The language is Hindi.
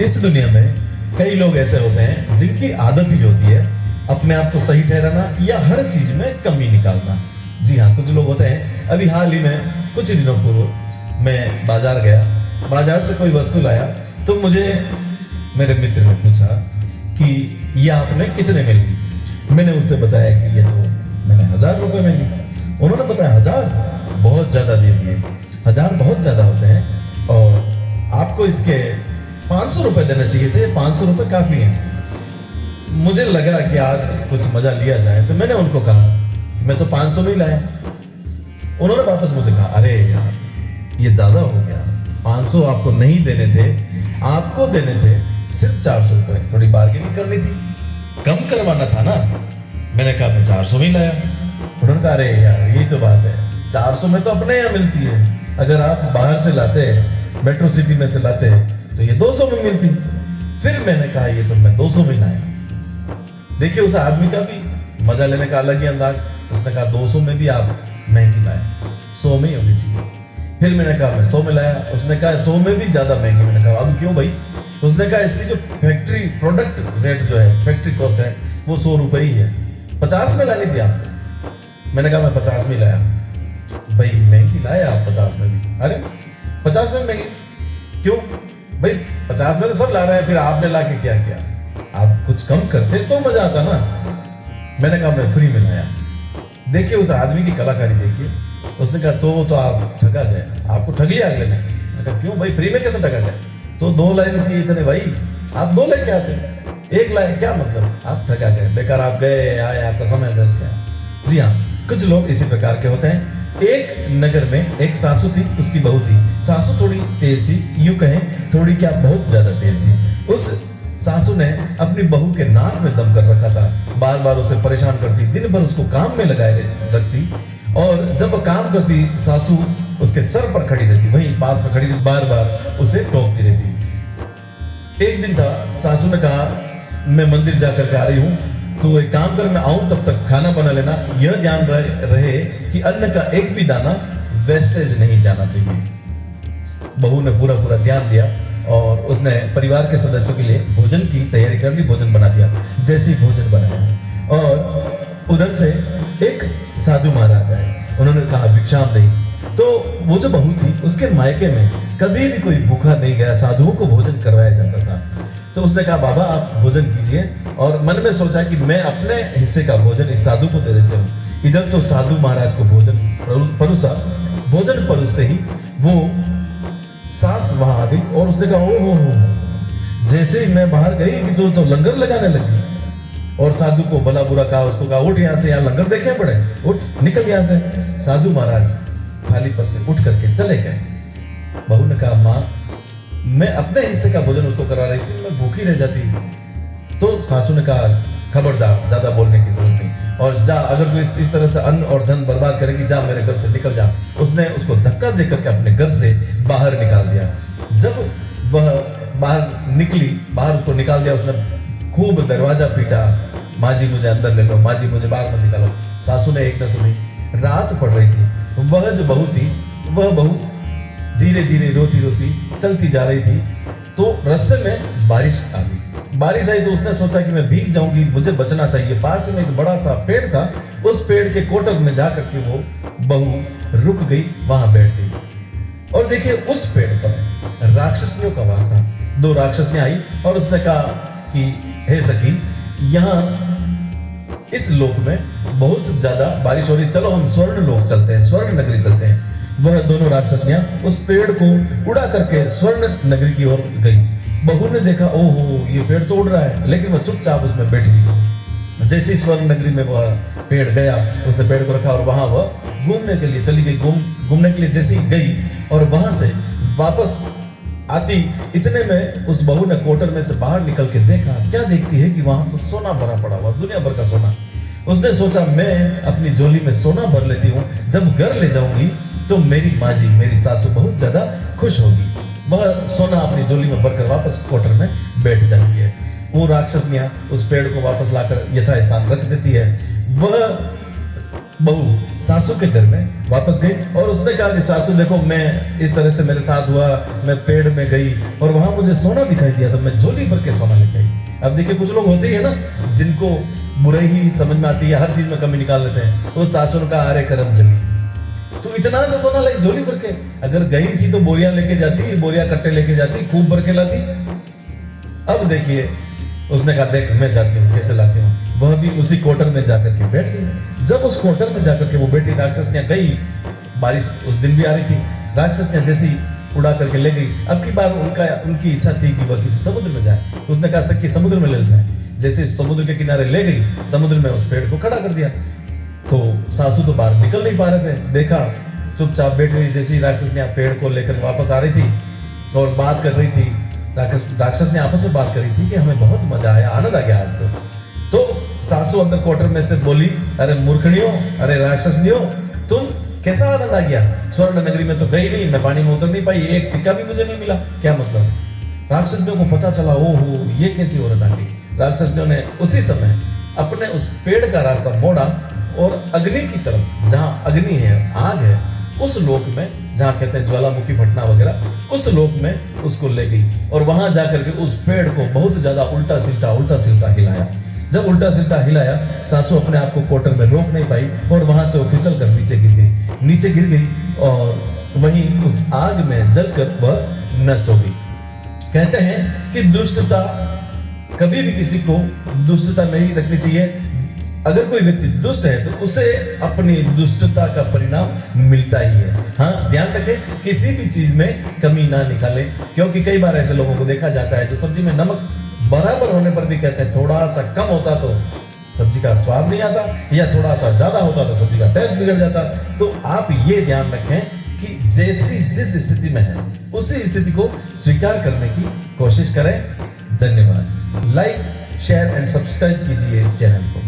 इस दुनिया में कई लोग ऐसे होते हैं जिनकी आदत ही होती है अपने आप को सही ठहराना या हर चीज में कमी निकालना। जी हाँ, कुछ लोग होते हैं। अभी हाल ही में कुछ ही दिनों पूर्व मैं बाजार गया, बाजार से कोई वस्तु लाया तो मुझे मेरे मित्र ने पूछा कि ये आपने कितने में ली। मैंने उससे बताया कि ये तो मैंने 1000 रुपए में ली। उन्होंने बताया 1000 बहुत ज्यादा दे दिए, 1000 बहुत ज्यादा होते हैं और आपको इसके 500 रुपए देना चाहिए थे, 500 रुपए काफी है। मुझे लगा कि आज कुछ मजा लिया जाए तो मैंने उनको कहा कि मैं तो 500 में ही लाया। उन्होंने वापस मुझे कहा अरे यार ये ज्यादा हो गया, 500 आपको नहीं देने थे, आपको देने थे सिर्फ 400 रुपए, थोड़ी बार्गेनिंग करनी थी, कम करवाना था ना। मैंने कहा मैं 400 में ही लाया। उन्होंने कहा अरे यार यही तो बात है, 400 में तो अपने यहाँ मिलती है, अगर आप बाहर से लाते मेट्रो सिटी में से लाते तो ये 200 में मिलती। फिर मैंने कहा ये तो मैं 200 में लाया। देखिए उस आदमी का भी मजा लेने का अलग ही अंदाज। उसने कहा 200 में भी आप महंगी लाए, 100 में ही होनी चाहिए। फिर मैंने कहा मैं 100 में लाया। उसने कहा 100 में भी ज्यादा महंगी। मैंने कहा अब क्यों भाई? उसने कहा इसकी जो फैक्ट्री प्रोडक्ट रेट जो है, फैक्ट्री कॉस्ट है, वो 100 रुपए ही है, 50 में लानी थी आपको। मैंने कहा मैं 50 में लाया। भाई महंगी लाया आप 50 में भी? अरे 50 में महंगी क्यों भाई? 50 में तो सब ला रहे हैं, फिर आपने ला के क्या किया? आप कुछ कम करते तो मजा आता ना। मैंने कहा मैं फ्री में लाया। देखिए उस आदमी की कलाकारी देखिए। उसने कहा तो आप ठगा गए, आपको ठग लिया अगले ने। मैंने कहा क्यों भाई, फ्री में कैसे ठगा गए? तो 2 लाइन चाहिए इतने भाई, आप 2 लेके आते, 1 लाइन क्या मतलब? आप ठगा गए, बेकार आप गए आए, आपका समय व्यर्थ गया। जी हाँ, कुछ लोग इसी प्रकार के होते हैं। एक नगर में एक सासू थी, उसकी बहू थी। सासू थोड़ी तेज थी, यूं कहें थोड़ी क्या बहुत ज्यादा तेज थी। उस सासू ने अपनी बहू के नाक में दम कर रखा था, बार बार उसे परेशान करती, दिन भर उसको काम में लगाए रखती और जब वो काम करती सासू उसके सर पर खड़ी रहती, वहीं पास में खड़ी रहती, बार बार उसे टोकती रहती। एक दिन था, सासू ने कहा मैं मंदिर जाकर के आ रही हूँ, तो एक काम कर, मैं आऊं तब तक खाना बना लेना, यह ध्यान रहे कि अन्न का एक भी दाना वेस्टेज नहीं जाना चाहिए। बहू ने पूरा पूरा ध्यान दिया और उसने परिवार के सदस्यों के लिए भोजन की तैयारी कर ली, भोजन बना दिया। जैसे ही भोजन बनाया और उधर से एक साधु महाराज आए, उन्होंने कहा भिक्षाम दे। तो वो जो बहू थी उसके मायके में कभी भी कोई भूखा नहीं गया, साधुओं को भोजन करवाया जाता था। तो उसने कहा बाबा आप भोजन कीजिए, और मन में सोचा कि मैं अपने हिस्से का भोजन इस साधु को दे देता हूँ। इधर तो साधु महाराज को भोजन परोसा, भोजन परोसते ही वो सास वहां आ गई और उसने कहा ओ हो। जैसे ही मैं बाहर गई कि तो लंगर लगाने लगी और साधु को भला बुरा कहा, उसको कहा उठ यहाँ से, यहाँ लंगर देखे पड़े, उठ निकल यहाँ से। साधु महाराज थाली पर से उठ करके चले गए। बहू ने कहा माँ मैं अपने हिस्से का भोजन उसको करा रही थी, मैं भूखी रह जाती। तो सासू ने कहा खबरदार, ज्यादा बोलने की जरूरत नहीं, और जा, अगर तू इस तरह से अन्न और धन बर्बाद करेगी, जा मेरे घर से निकल जा। उसने उसको धक्का देकर के अपने घर से बाहर निकाल दिया। जब वह बाहर निकली, बाहर उसको निकाल दिया, उसने खूब दरवाजा पीटा, माँ जी मुझे अंदर ले लो, माँ जी मुझे बाहर मत निकालो। सासू ने एक न सुनी। रात पड़ रही थी, वह जो बहू थी, वह बहू धीरे धीरे रोती रोती चलती जा रही थी। तो रास्ते में बारिश आ गई। बारिश आई तो उसने सोचा कि मैं भीग जाऊंगी, मुझे बचना चाहिए। पास में एक बड़ा सा पेड़ था, उस पेड़ के कोटर में जाकर के वो बहू रुक गई, वहां बैठ गई। और देखिए उस पेड़ पर राक्षसनियों का वास था। 2 राक्षसनियां आई और उसने कहा कि हे सखी, यहाँ इस लोक में बहुत ज्यादा बारिश हो रही, चलो हम स्वर्ण लोक चलते हैं, स्वर्ण नगरी चलते हैं। वह दोनों राक्षसनियां उस पेड़ को उड़ा करके स्वर्ण नगरी की ओर गई। बहू ने देखा ओहो ये पेड़ तो उड़ रहा है, लेकिन वह चुपचाप उसमें बैठ गई। जैसे ही स्वर्ण नगरी में वह पेड़ गया, उसने पेड़ को रखा और वहां वह घूमने के लिए चली गई। घूमने के लिए जैसे ही गई और वहां से वापस आती, इतने में उस बहू ने कोटर में से बाहर निकल के देखा। क्या देखती है कि वहां तो सोना भरा पड़ा हुआ, दुनिया भर का सोना। उसने सोचा मैं अपनी झोली में सोना भर लेती हूँ, जब घर ले जाऊंगी तो मेरी माँ जी, मेरी सासू बहुत ज्यादा खुश होगी। वह सोना अपनी झोली में भरकर वापस कोटर में बैठ जाती है। वो राक्षसनियां उस पेड़ को वापस लाकर यथास्थान रख देती है। वह बहू सासू के घर में वापस गई और उसने कहा कि सासू देखो, मैं इस तरह से मेरे साथ हुआ, मैं पेड़ में गई और वहां मुझे सोना दिखाई दिया, तो मैं झोली भर के सोना लेके आई। अब देखिए कुछ लोग होते ही है ना जिनको बुराई ही समझ में आती है, हर चीज में कमी निकाल लेते हैं। उस सासू ने कहा, अरे करम जली, तू इतना सा सोना लाई झोली भर के, अगर गई थी तो बोरियां लेके जाती, बोरियां कट्टे लेके जाती, खूब भर के लाती। अब देखिए उसने कहा, देख मैं जाती हूँ, कैसे लाती हूँ। वह भी उसी कोटर में जाकर के बैठ गई। जब उस कोटर में जाकर के वो बैठी, राक्षसनियां गई, बारिश उस दिन भी आ रही थी, राक्षसनियां जैसी उड़ा करके ले गई। अब की बार उनकी इच्छा थी कि वह किसी समुद्र में जाए, तो उसने कहा सखी समुद्र में ले जाए। जैसे समुद्र के किनारे ले गई, समुद्र में उस पेड़ को खड़ा कर दिया। तो सासू तो बाहर निकल नहीं पा रहे थे, देखा चुपचाप बैठ रही। जैसी राक्षसनियां पेड़ को लेकर वापस आ रही थी और बात कर रही थी, राक्षस ने आपस में बात करी थी कि हमें बहुत मजा आया, आनंद आ गया आज तो सासू अंदर क्वार्टर में से बोली, अरे मूर्खनियों, अरे राक्षसनियों, तुम कैसा आनंद आ गया? स्वर्ण नगरी में तो गई नहीं, मैं पानी में उतर नहीं पाई, एक सिक्का भी मुझे नहीं मिला, क्या मतलब? राक्षसनियों को पता चला, ओहो ये कैसी औरत आ गई। राक्षसनियों ने उसी समय अपने उस पेड़ का रास्ता मोड़ा और अग्नि की तरफ, जहां अग्नि है, आग है, उस लोक में, जहां कहते हैं ज्वालामुखी भटना वगैरह, उस लोक में उसको ले गई और वहां जाकर के उस पेड़ को बहुत ज्यादा उल्टा सीधा हिलाया। जब उल्टा सीधा हिलाया, सासू अपने आप को कोटर में रोक नहीं पाई और वहां से वो फिसल कर नीचे गिर गई और वहीं उस आग में जलकर वह नष्ट हो गई। कहते हैं कि दुष्टता, कभी भी किसी को दुष्टता नहीं रखनी चाहिए। अगर कोई व्यक्ति दुष्ट है तो उसे अपनी दुष्टता का परिणाम मिलता ही है। हाँ, ध्यान रखें, किसी भी चीज में कमी ना निकालें, क्योंकि कई बार ऐसे लोगों को देखा जाता है जो सब्जी में नमक बराबर होने पर भी कहते हैं थोड़ा सा कम होता तो सब्जी का स्वाद नहीं आता, या थोड़ा सा ज्यादा होता तो सब्जी का टेस्ट बिगड़ जाता। तो आप ये ध्यान रखें कि जिस स्थिति में है उसी स्थिति को स्वीकार करने की कोशिश करें। धन्यवाद। लाइक, शेयर एंड सब्सक्राइब कीजिए चैनल को।